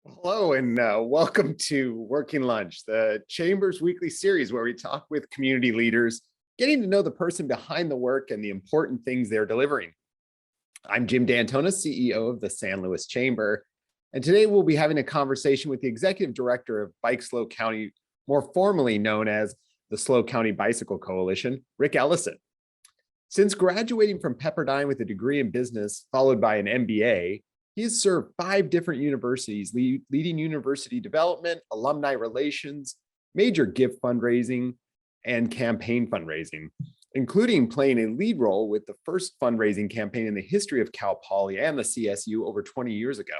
Hello and welcome to Working Lunch, the Chamber's weekly series where we talk with community leaders, getting to know the person behind the work and the important things they're delivering. I'm Jim D'Antona, CEO of the San Luis Chamber, and today we'll be having a conversation with the Executive Director of Bike SLO County, more formally known as the SLO County Bicycle Coalition, Rick Ellison. Since graduating from Pepperdine with a degree in business followed by an MBA, he has served 5 different universities, leading university development, alumni relations, major gift fundraising, and campaign fundraising, including playing a lead role with the first fundraising campaign in the history of Cal Poly and the CSU over 20 years ago.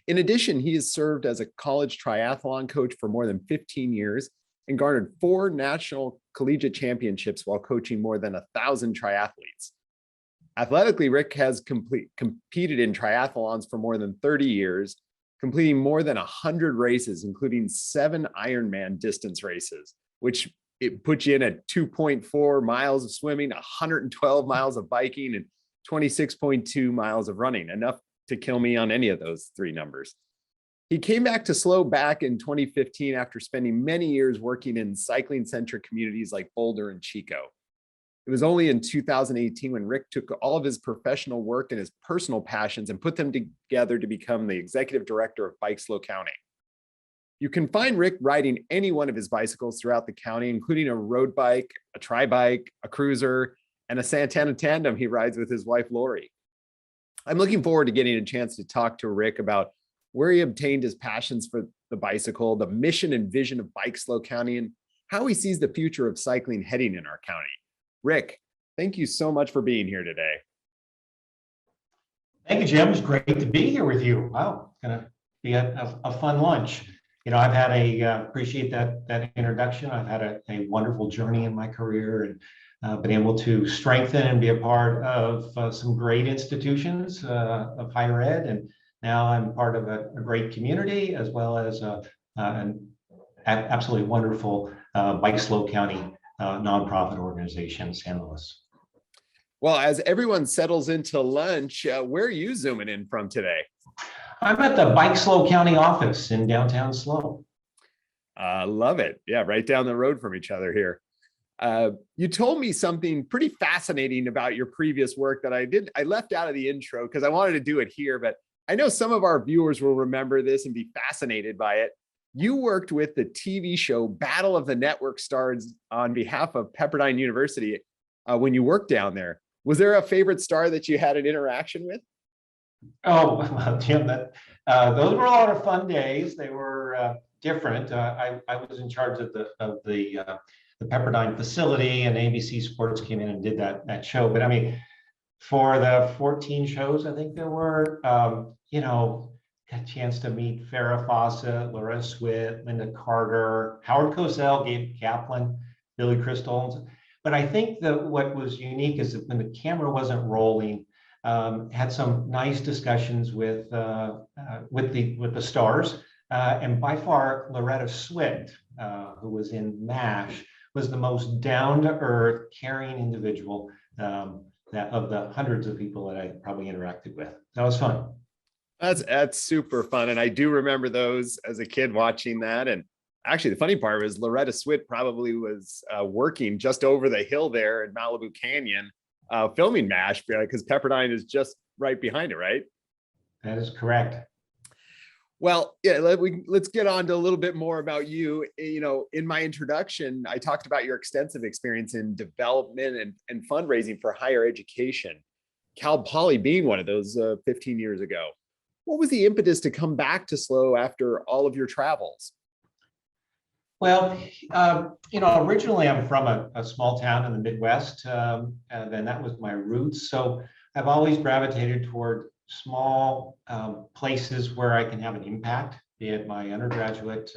In addition, he has served as a college triathlon coach for more than 15 years and garnered 4 National Collegiate Championships while coaching more than 1,000 triathletes. Athletically, Rick has competed in triathlons for more than 30 years, completing more than 100 races, including 7 Ironman distance races, which it puts you in at 2.4 miles of swimming, 112 miles of biking, and 26.2 miles of running, enough to kill me on any of those 3 numbers. He came back to SLO back in 2015 after spending many years working in cycling-centric communities like Boulder and Chico. It was only in 2018 when Rick took all of his professional work and his personal passions and put them together to become the executive director of Bike SLO County. You can find Rick riding any one of his bicycles throughout the county, including a road bike, a tri-bike, a cruiser, and a Santana tandem he rides with his wife, Lori. I'm looking forward to getting a chance to talk to Rick about where he obtained his passions for the bicycle, the mission and vision of Bike SLO County, and how he sees the future of cycling heading in our county. Rick, thank you so much for being here today. Thank you, Jim. It's great to be here with you. Wow, it's gonna be a fun lunch. You know, I've had appreciate that introduction. I've had a wonderful journey in my career and been able to strengthen and be a part of some great institutions of higher ed. And now I'm part of a great community as well as an absolutely wonderful Bike SLO County nonprofit organization, San Luis. Well, as everyone settles into lunch, where are you zooming in from today? I'm at the Bike SLO County office in downtown SLO. Love it. Yeah, right down the road from each other here. You told me something pretty fascinating about your previous work that I left out of the intro because I wanted to do it here, but I know some of our viewers will remember this and be fascinated by it. You worked with the TV show Battle of the Network Stars on behalf of Pepperdine University when you worked down there. Was there a favorite star that you had an interaction with? Oh, well, Jim, those were a lot of fun days. They were different. I was in charge of the Pepperdine facility, and ABC Sports came in and did that show. But I mean, for the 14 shows, I think there were, a chance to meet Farrah Fawcett, Loretta Swit, Linda Carter, Howard Cosell, Gabe Kaplan, Billy Crystal. But I think that what was unique is that when the camera wasn't rolling, had some nice discussions with the stars, and by far Loretta Swit, who was in MASH, was the most down-to-earth, caring individual that of the hundreds of people that I probably interacted with. That was fun. That's super fun. And I do remember those as a kid watching that. And actually the funny part was Loretta Swit probably was working just over the hill there in Malibu Canyon, filming MASH because Pepperdine is just right behind it, right? That is correct. Well, yeah, let's get on to a little bit more about you. You know, in my introduction, I talked about your extensive experience in development and fundraising for higher education, Cal Poly being one of those 15 years ago. What was the impetus to come back to SLO after all of your travels? Well, originally I'm from a small town in the Midwest, and that was my roots. So I've always gravitated toward small places where I can have an impact, be it my undergraduate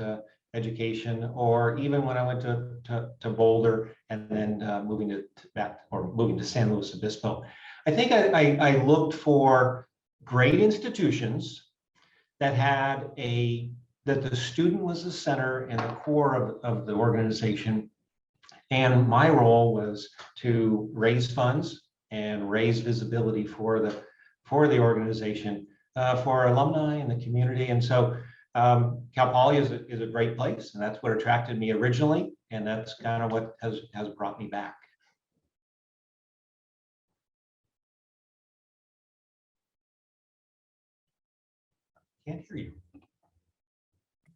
education, or even when I went to Boulder and then moving to San Luis Obispo. I think I looked for great institutions that had that the student was the center and the core of the organization. And my role was to raise funds and raise visibility for the organization for alumni in the community. And so Cal Poly is a great place, and that's what attracted me originally, and that's kind of what has brought me back. Can't hear you.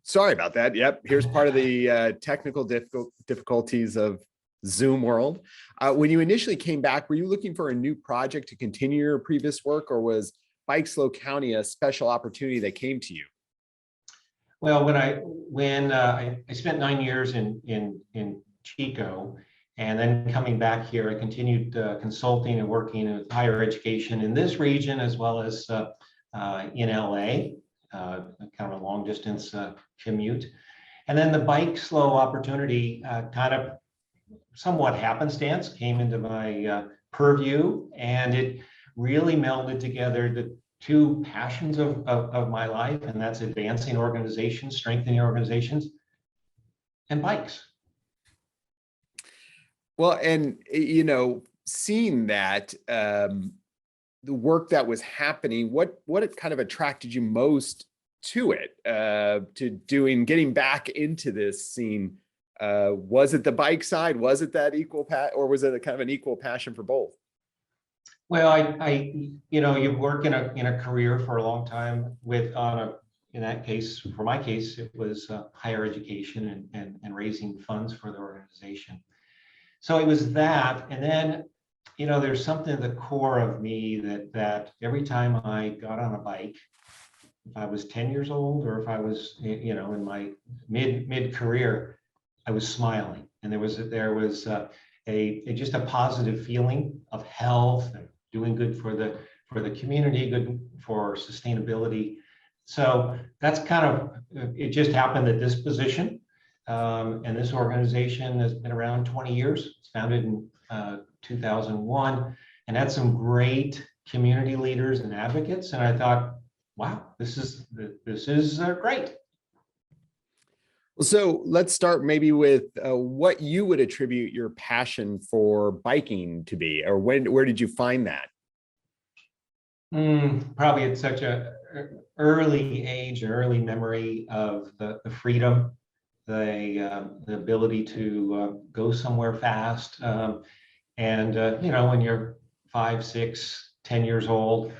Sorry about that. Yep. Here's part of the technical difficulties of Zoom world. When you initially came back, were you looking for a new project to continue your previous work, or was Bike SLO County a special opportunity that came to you? Well, when I spent 9 years in Chico, and then coming back here, I continued consulting and working with higher education in this region, as well as in LA, kind of a long distance commute. And then the Bike SLO opportunity kind of somewhat happenstance came into my purview, and it really melded together the two passions of my life, and that's advancing organizations, strengthening organizations, and bikes. Well, and seeing that the work that was happening, what kind of attracted you most to it, to getting back into this scene? Was it the bike side? Was it that or was it a kind of an equal passion for both? Well, you work in a career for a long time in that case, for my case, it was higher education and raising funds for the organization. So it was that, and then, there's something at the core of me that every time I got on a bike, if I was 10 years old or if I was, in my mid career, I was smiling, and there was just a positive feeling of health and doing good for the community, good for sustainability. So that's kind of, it just happened that this position and this organization has been around 20 years. It's founded in 2001, and had some great community leaders and advocates. And I thought, wow, this is great. So let's start maybe with what you would attribute your passion for biking to be, or where did you find that? Probably at such a early age, an early memory of the freedom, the ability to go somewhere fast. And when you're 5, 6, 10 years old,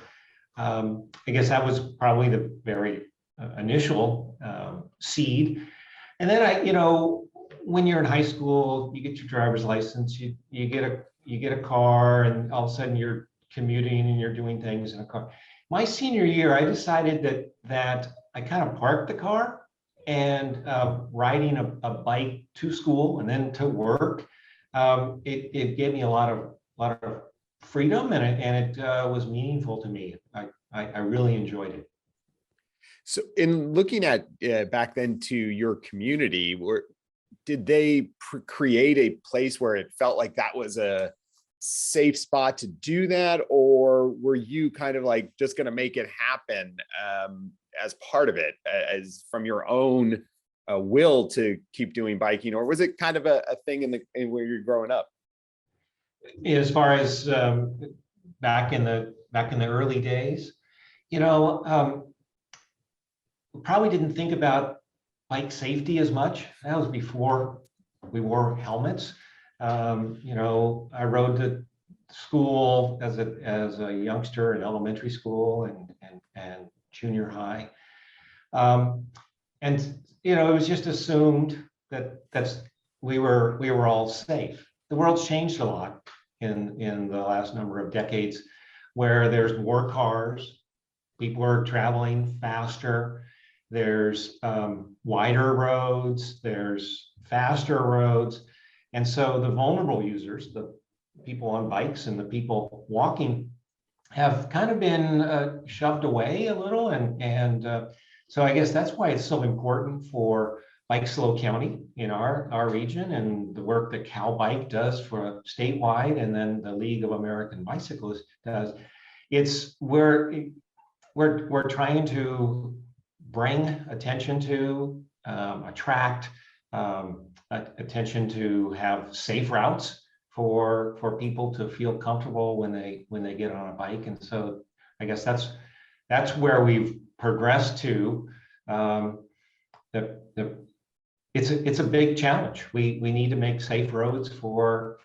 I guess that was probably the very initial seed. And then when you're in high school, you get your driver's license, you get a car, and all of a sudden you're commuting and you're doing things in a car. My senior year, I decided that I kind of parked the car, and riding a bike to school and then to work, it gave me a lot of freedom, and it was meaningful to me. I really enjoyed it. So in looking at back then to your community, did they create a place where it felt like that was a safe spot to do that? Or were you kind of like just going to make it happen as part of it, as from your own will to keep doing biking? Or was it kind of a thing in where you're growing up? As far as back in the early days, probably didn't think about bike safety as much. That was before we wore helmets. I rode to school as a youngster in elementary school and junior high. And it was just assumed that we were all safe. The world's changed a lot in the last number of decades, where there's more cars, people are traveling faster, there's wider roads, there's faster roads. And so the vulnerable users, the people on bikes and the people walking, have kind of been shoved away a little. And so I guess that's why it's so important for Bike SLO County in our region, and the work that Cal Bike does for statewide, and then the League of American Bicyclists does. It's we're trying to bring attention to, attract attention to have safe routes for people to feel comfortable when they get on a bike. And so I guess that's that's where we've progressed to. It's a big challenge. We need to make safe roads for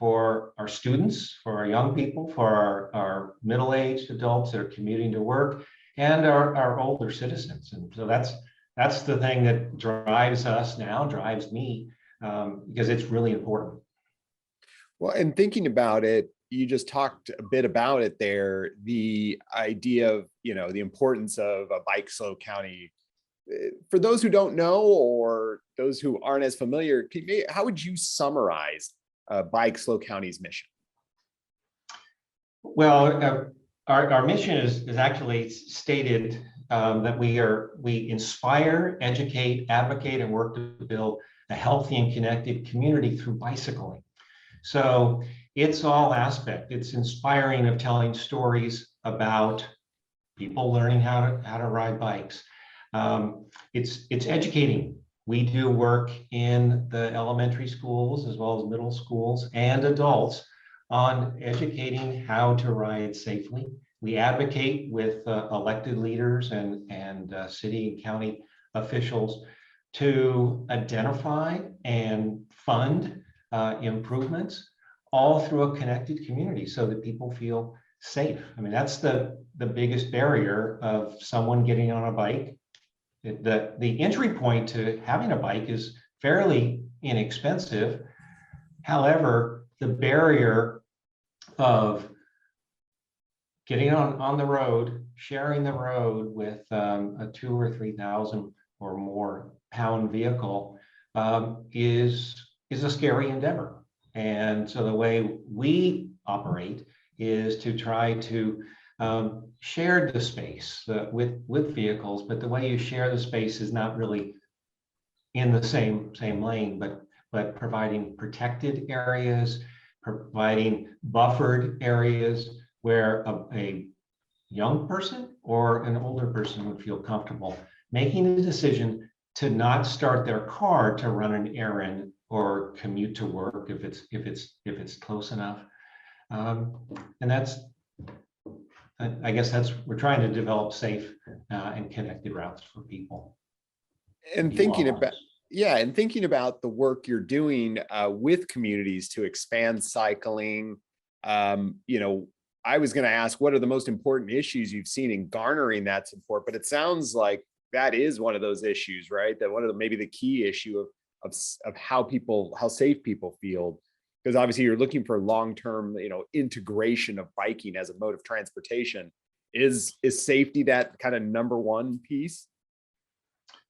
our students, for our young people, for our middle-aged adults that are commuting to work, and our older citizens. And so that's the thing that drives us now, drives me, because it's really important. Well, and thinking about it, you just talked a bit about it there, the idea of, the importance of a Bike SLO County. For those who don't know, or those who aren't as familiar, how would you summarize Bike SLO County's mission? Well, our mission is actually stated that we inspire, educate, advocate, and work to build a healthy and connected community through bicycling. So it's all aspect. It's inspiring of telling stories about people learning how to ride bikes. It's educating. We do work in the elementary schools as well as middle schools and adults on educating how to ride safely. We advocate with elected leaders and city and county officials to identify and fund improvements, all through a connected community so that people feel safe. I mean, that's the biggest barrier of someone getting on a bike. The entry point to having a bike is fairly inexpensive. However, the barrier of getting on the road, sharing the road with a 2,000 or 3,000 or more pound vehicle is a scary endeavor. And so the way we operate is to try to share the space with vehicles, but the way you share the space is not really in the same lane, but providing protected areas, providing buffered areas where a young person or an older person would feel comfortable making the decision to not start their car to run an errand or commute to work if it's close enough. And I guess we're trying to develop safe and connected routes for people. And thinking about the work you're doing with communities to expand cycling, I was going to ask, what are the most important issues you've seen in garnering that support? But it sounds like that is one of those issues, right? That maybe the key issue of how safe people feel, because obviously you're looking for long-term, integration of biking as a mode of transportation. Is safety that kind of number one piece?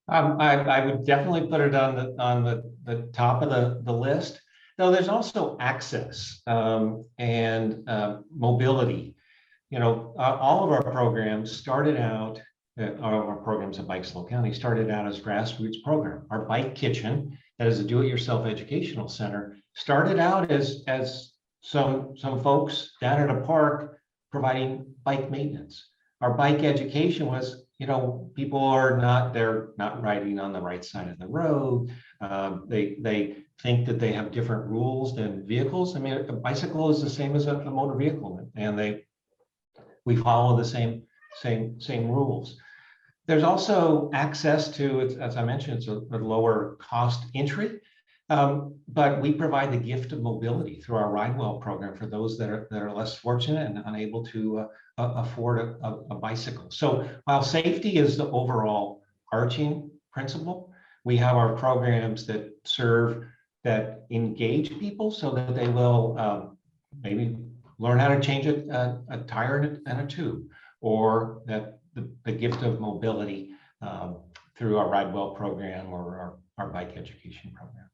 I would definitely put it on the top of the list. No, there's also access and mobility. All of our programs started out, all of our programs at Bike SLO County started out as grassroots program. Our Bike Kitchen, that is a do-it-yourself educational center, started out as some folks down at a park providing bike maintenance. Our bike education was, they're not riding on the right side of the road. They think that they have different rules than vehicles. I mean, a bicycle is the same as a motor vehicle, and we follow the same rules. There's also access to, as I mentioned, it's a lower cost entry, but we provide the gift of mobility through our RideWell program for those that are less fortunate and unable to afford a bicycle. So while safety is the overall arching principle, we have our programs that engage people so that they will maybe learn how to change a tire and a tube, or that the gift of mobility through our RideWell program or our bike education program.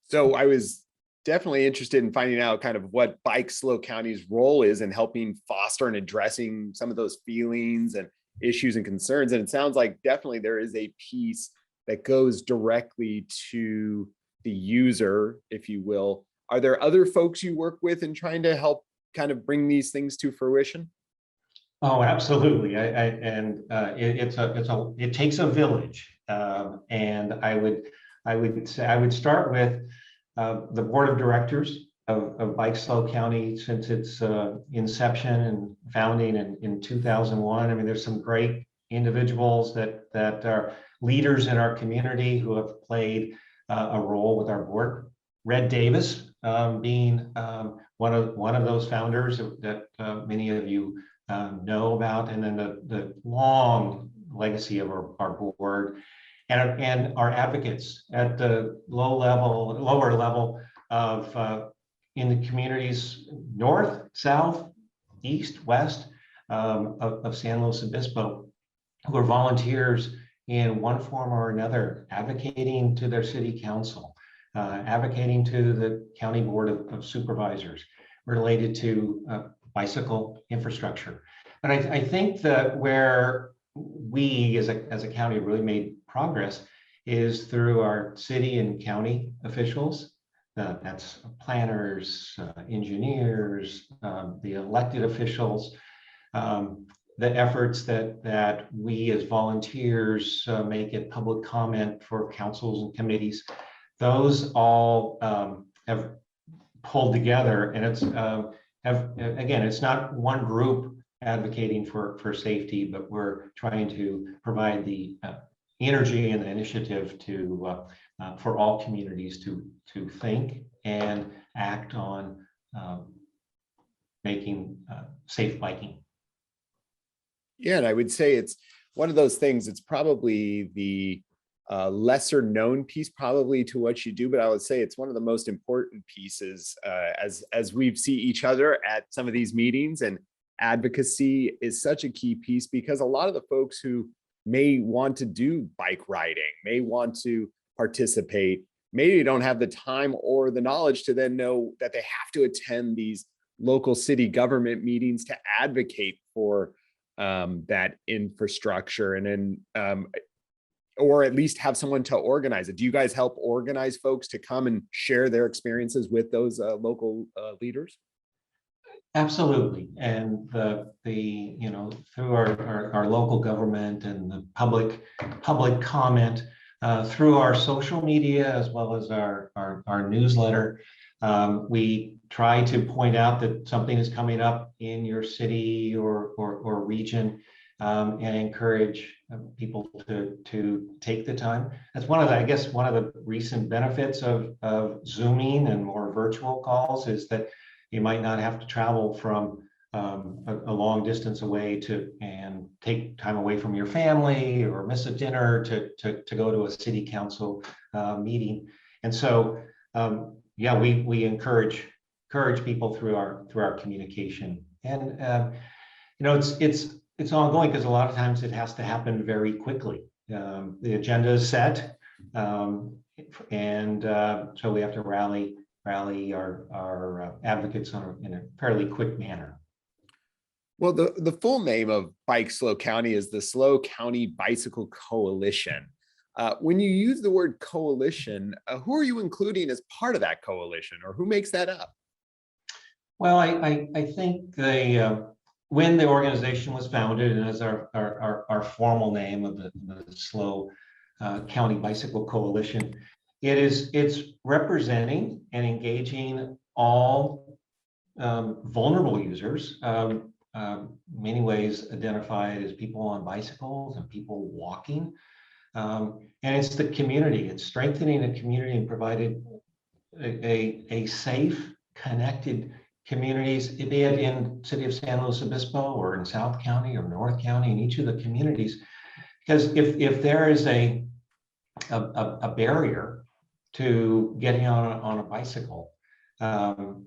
So I was definitely interested in finding out kind of what Bike SLO County's role is in helping foster and addressing some of those feelings and issues and concerns. And it sounds like definitely there is a piece that goes directly to the user, if you will. Are there other folks you work with in trying to help kind of bring these things to fruition? Oh, absolutely. It takes a village, and I would start with the board of directors of Bike SLO County since its inception and founding in 2001. I mean, there's some great individuals that are leaders in our community who have played a role with our board. Red Davis being one of those founders that many of you know about, and then the long legacy of our board and our advocates at the lower level of in the communities north, south, east, west of San Luis Obispo, who are volunteers in one form or another, advocating to their city council, advocating to the county board of supervisors related to bicycle infrastructure. And I think that where we as a county really made progress is through our city and county officials. That's planners, engineers, the elected officials, the efforts that we as volunteers make at public comment for councils and committees. Those all have pulled together, and it's again, it's not one group advocating for safety, but we're trying to provide the energy and the initiative to for all communities to think and act on making safe biking. Yeah, and I would say it's one of those things. It's probably the lesser known piece probably to what you do, but I would say it's one of the most important pieces as we see each other at some of these meetings. And advocacy is such a key piece, because a lot of the folks who may want to do bike riding, may want to participate, maybe don't have the time or the knowledge to then know that they have to attend these local city government meetings to advocate for that infrastructure, and then or at least have someone to organize it. Do you guys help organize folks to come and share their experiences with those local leaders? Absolutely, and the you know, through our local government and the public comment, through our social media as well as our newsletter, we try to point out that something is coming up in your city or region, and encourage people to take the time. That's one of the, I guess, one of the recent benefits of Zooming and more virtual calls is that you might not have to travel from a long distance away and take time away from your family or miss a dinner to go to a city council meeting. And so, yeah, we encourage people through our communication, and you know, it's ongoing because a lot of times it has to happen very quickly. The agenda is set, and so we have to rally our advocates in a fairly quick manner. Well, the full name of Bike SLO County is the SLO County Bicycle Coalition. When you use the word coalition, who are you including as part of that coalition, or who makes that up? Well, I think when the organization was founded, and as our formal name of the SLO County Bicycle Coalition, it's representing and engaging all vulnerable users, many ways identified as people on bicycles and people walking. And it's the community. It's strengthening the community and providing a safe, connected communities, be it in city of San Luis Obispo or in South County or North County, in each of the communities. Because if there is a barrier to getting on a bicycle,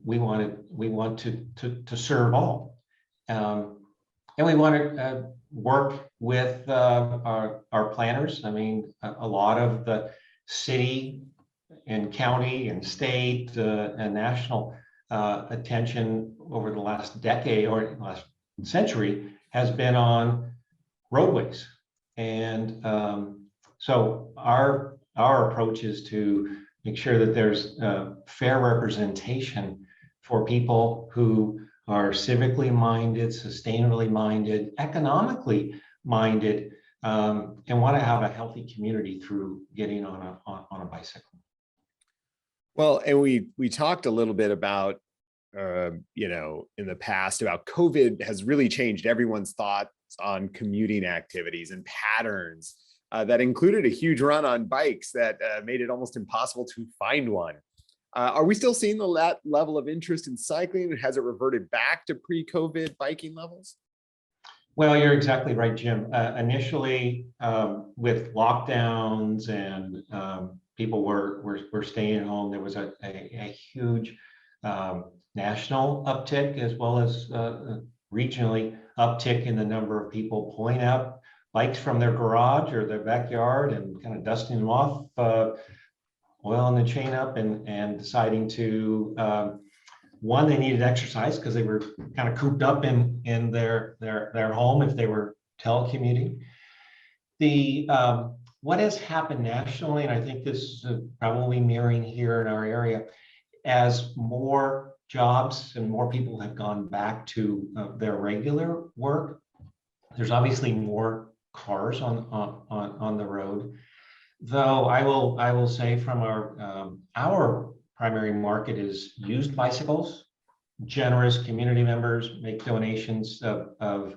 we want to serve all, and we want to work with our planners. I mean, a lot of the city and county and state and national attention over the last decade or last century has been on roadways, and so our approach is to make sure that there's fair representation for people who are civically minded, sustainably minded, economically minded, and want to have a healthy community through getting on a bicycle. Well, and we talked a little bit about, in the past about COVID has really changed everyone's thoughts on commuting activities and patterns. That included a huge run on bikes that made it almost impossible to find one. Are we still seeing that level of interest in cycling? Has it reverted back to pre-COVID biking levels? Well, you're exactly right, Jim. Initially, with lockdowns and people were staying home, there was a huge national uptick as well as regionally uptick in the number of people pulling out bikes from their garage or their backyard and kind of dusting them off, oiling the chain up, and deciding to one, they needed exercise because they were kind of cooped up in their home if they were telecommuting. The what has happened nationally, and I think this is probably mirroring here in our area, as more jobs and more people have gone back to their regular work, there's obviously more cars on the road. Though I will say from our primary market is used bicycles. Generous community members make donations of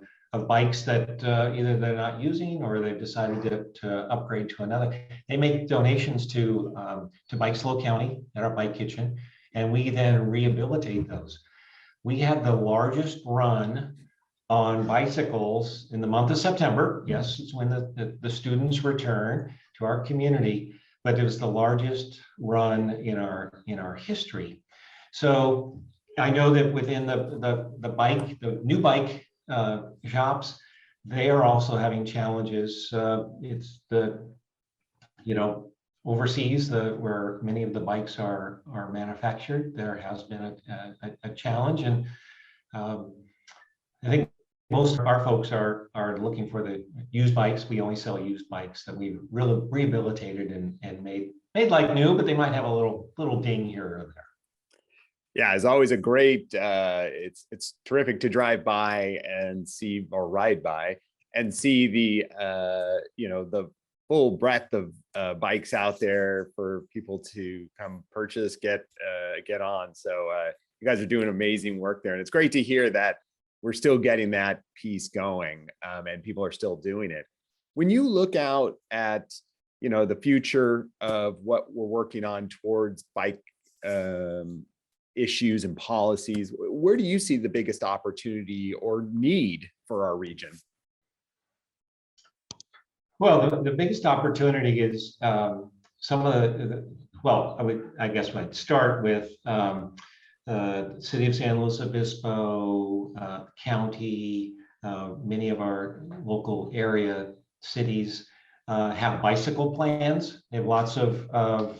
bikes that either they're not using or they've decided to upgrade to another. They make donations to Bike SLO County at our bike kitchen, and we then rehabilitate those. We had the largest run on bicycles in the month of September. Yes, it's when the students return to our community, but it was the largest run in our history. So I know that within the new bike shops, they are also having challenges. It's overseas, where many of the bikes are manufactured. There has been a challenge, and I think most of our folks are looking for the used bikes. We only sell used bikes that we've really rehabilitated and made like new, but they might have a little ding here or there. Yeah, it's always a great, it's terrific to drive by and see, or ride by and see the full breadth of bikes out there for people to come purchase, get on. So you guys are doing amazing work there. And it's great to hear that we're still getting that piece going, and people are still doing it. When you look out at, the future of what we're working on towards bike issues and policies, where do you see the biggest opportunity or need for our region? Well, the biggest opportunity is some of I guess I'd start with the city of San Luis Obispo, county, many of our local area cities have bicycle plans. They have lots of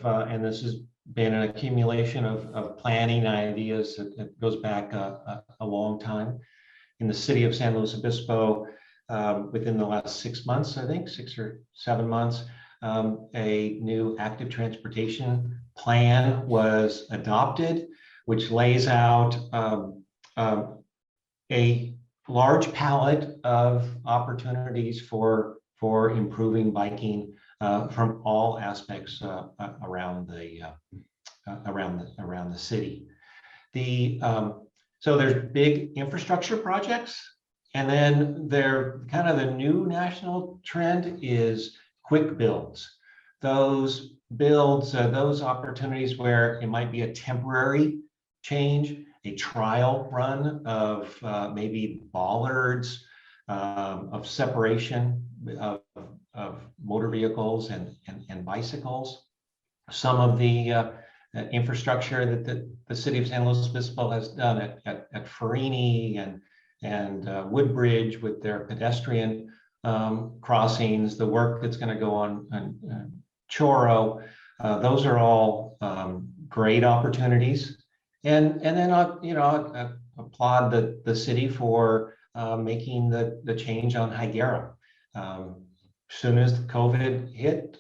and this has been an accumulation of planning ideas that goes back a long time. In the city of San Luis Obispo, within the last 6 months, I think 6 or 7 months, a new active transportation plan was adopted, which lays out a large palette of opportunities for improving biking from all aspects around the city. So there's big infrastructure projects, and then kind of the new national trend is quick builds. Those builds, those opportunities where it might be a temporary change, a trial run of maybe bollards, of separation of motor vehicles and bicycles. Some of the infrastructure that the city of San Luis Obispo has done at Farini and Woodbridge with their pedestrian crossings, the work that's going to go on Choro, those are all great opportunities. And then I applaud the city for making the change on Higuera. As soon as COVID hit,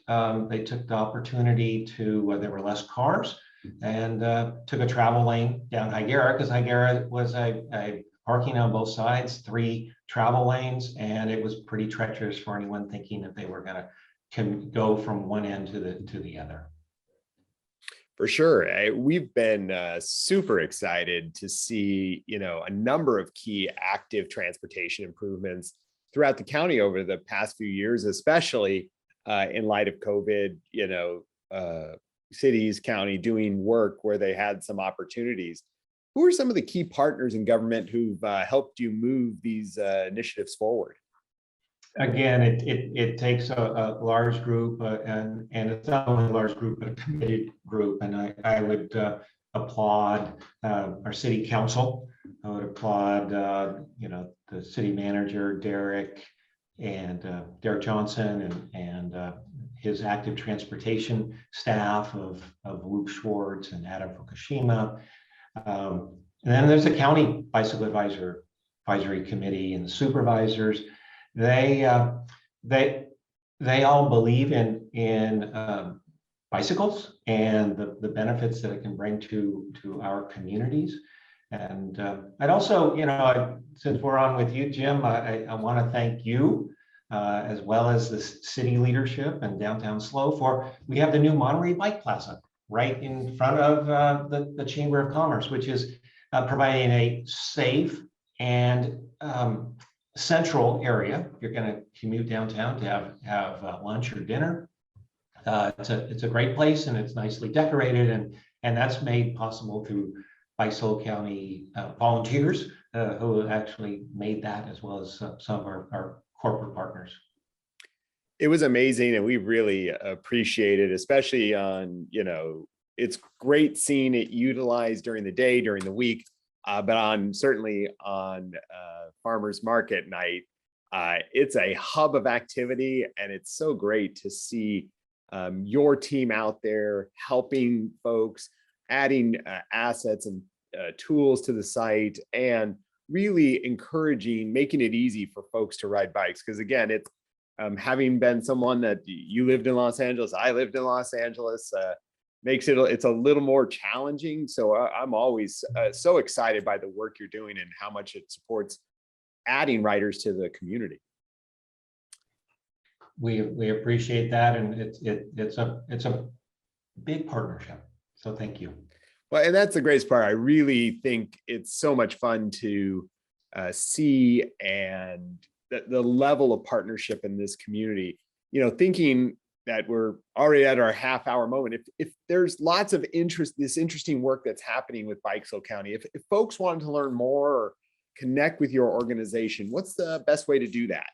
they took the opportunity to, there were less cars, and took a travel lane down Higuera, because Higuera was a parking on both sides, 3 travel lanes, and it was pretty treacherous for anyone thinking that they were going to go from one end to the other. For sure. We've been super excited to see, a number of key active transportation improvements throughout the county over the past few years, especially in light of COVID, cities, county doing work where they had some opportunities. Who are some of the key partners in government who've helped you move these initiatives forward? Again, it takes a large group, and it's not only a large group, but a committed group. And I would applaud our city council. I would applaud, the city manager, Derek, and Derek Johnson, and his active transportation staff of Luke Schwartz and Adam Fukushima. And then there's the county bicycle advisory committee and the supervisors. They all believe in bicycles and the benefits that it can bring to our communities. And I'd also, since we're on with you, Jim, I want to thank you as well as the city leadership and downtown SLO we have the new Monterey Bike Plaza right in front of the Chamber of Commerce, which is providing a safe and central area. If you're going to commute downtown to have lunch or dinner, it's a great place, and it's nicely decorated, and that's made possible through Bike SLO County volunteers who actually made that, as well as some of our corporate partners. It was amazing, and we really appreciate it, especially on, it's great seeing it utilized during the day, during the week, but certainly on farmers market night, it's a hub of activity, and it's so great to see your team out there helping folks, adding assets and tools to the site, and really encouraging, making it easy for folks to ride bikes. Because again, it's having been someone that you lived in Los Angeles, I lived in Los Angeles, it's a little more challenging. So I'm always so excited by the work you're doing and how much it supports adding riders to the community. We appreciate that, and it's a big partnership. So thank you. Well, and that's the greatest part. I really think it's so much fun to see, and the level of partnership in this community. Thinking that we're already at our half-hour moment. If there's lots of this interesting work that's happening with Bike SLO County, if folks wanted to learn more or connect with your organization, what's the best way to do that?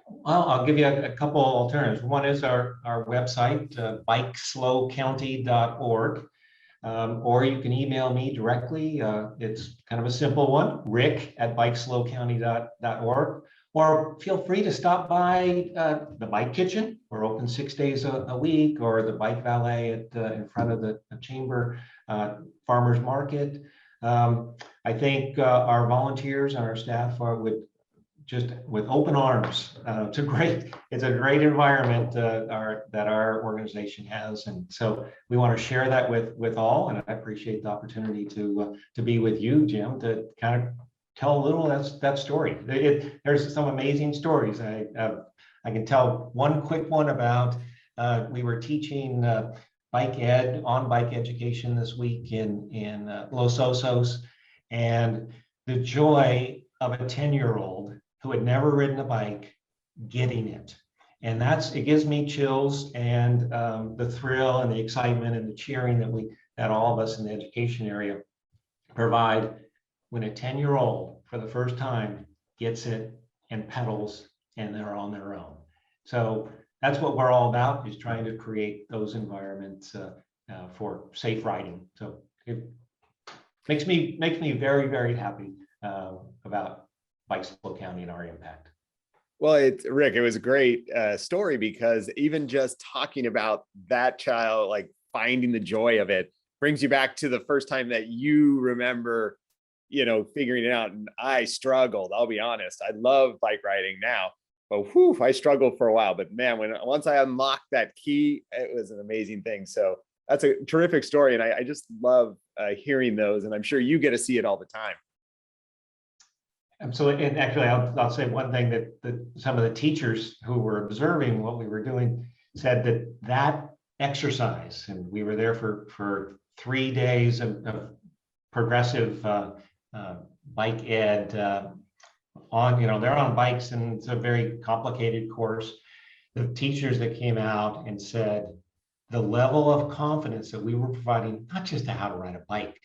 Well, I'll give you a couple alternatives. One is our website, bikeslocounty.org. Or you can email me directly. It's kind of a simple one, rick@bikeslocounty.org. Or feel free to stop by the Bike Kitchen. We're open 6 days a week, or the Bike Valet in front of the Chamber Farmers Market. I think our volunteers and our staff would just with open arms. It's a great environment that our organization has, and so we want to share that with all. And I appreciate the opportunity to be with you, Jim, to kind of tell a little that story. There's some amazing stories. I can tell one quick one about we were teaching bike education this week in Los Osos, and the joy of a 10-year-old who had never ridden a bike getting it. And it gives me chills, and the thrill and the excitement and the cheering that all of us in the education area provide when a 10-year-old for the first time gets it and pedals, and they're on their own. So that's what we're all about, is trying to create those environments for safe riding. So it makes me very, very happy about Bike SLO County and our impact. Well, Rick, it was a great story, because even just talking about that child, like finding the joy of it, brings you back to the first time that you remember, figuring it out. And I struggled, I'll be honest. I love bike riding now, but I struggled for a while. But man, once I unlocked that key, it was an amazing thing. So that's a terrific story. And I just love hearing those. And I'm sure you get to see it all the time. Absolutely. And actually, I'll say one thing that some of the teachers who were observing what we were doing said that exercise. And we were there for 3 days of progressive bike ed they're on bikes, and it's a very complicated course. The teachers that came out and said the level of confidence that we were providing, not just to how to ride a bike,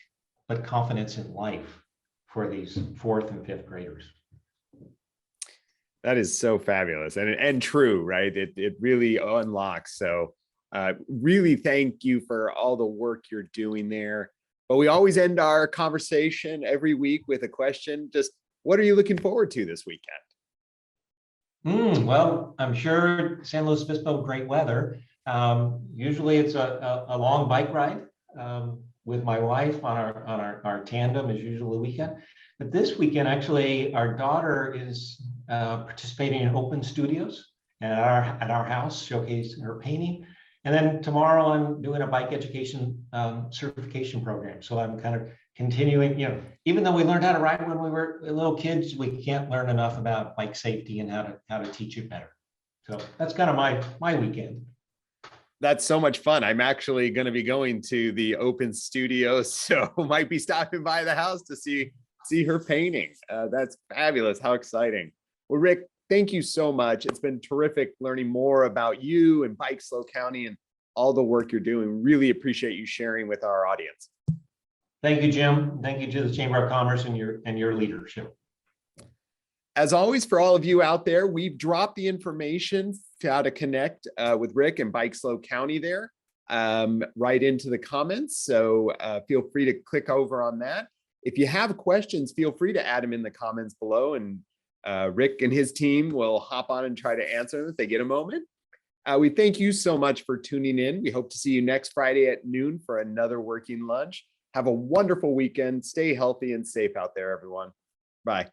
but confidence in life for these 4th and 5th graders. That is so fabulous and true, right? It really unlocks. So really thank you for all the work you're doing there. But we always end our conversation every week with a question. Just what are you looking forward to this weekend? Well, I'm sure San Luis Obispo, great weather. Usually it's a long bike ride with my wife on our tandem is usually the weekend. But this weekend, actually, our daughter is participating in open studios at our house, showcasing her painting. And then tomorrow I'm doing a bike education certification program. So I'm kind of continuing, even though we learned how to ride when we were little kids, we can't learn enough about bike safety and how to teach it better. So that's kind of my weekend. That's so much fun. I'm actually going to be going to the open studio, so might be stopping by the house to see her painting. That's fabulous. How exciting. Well, Rick, thank you so much. It's been terrific learning more about you and Bike SLO County and all the work you're doing. Really appreciate you sharing with our audience. Thank you, Jim. Thank you to the Chamber of Commerce and your leadership. As always, for all of you out there, we've dropped the information to how to connect with Rick and Bike SLO County there right into the comments. So feel free to click over on that. If you have questions, feel free to add them in the comments below, and Rick and his team will hop on and try to answer them if they get a moment. We thank you so much for tuning in. We hope to see you next Friday at noon for another working lunch. Have a wonderful weekend. Stay healthy and safe out there, everyone. Bye.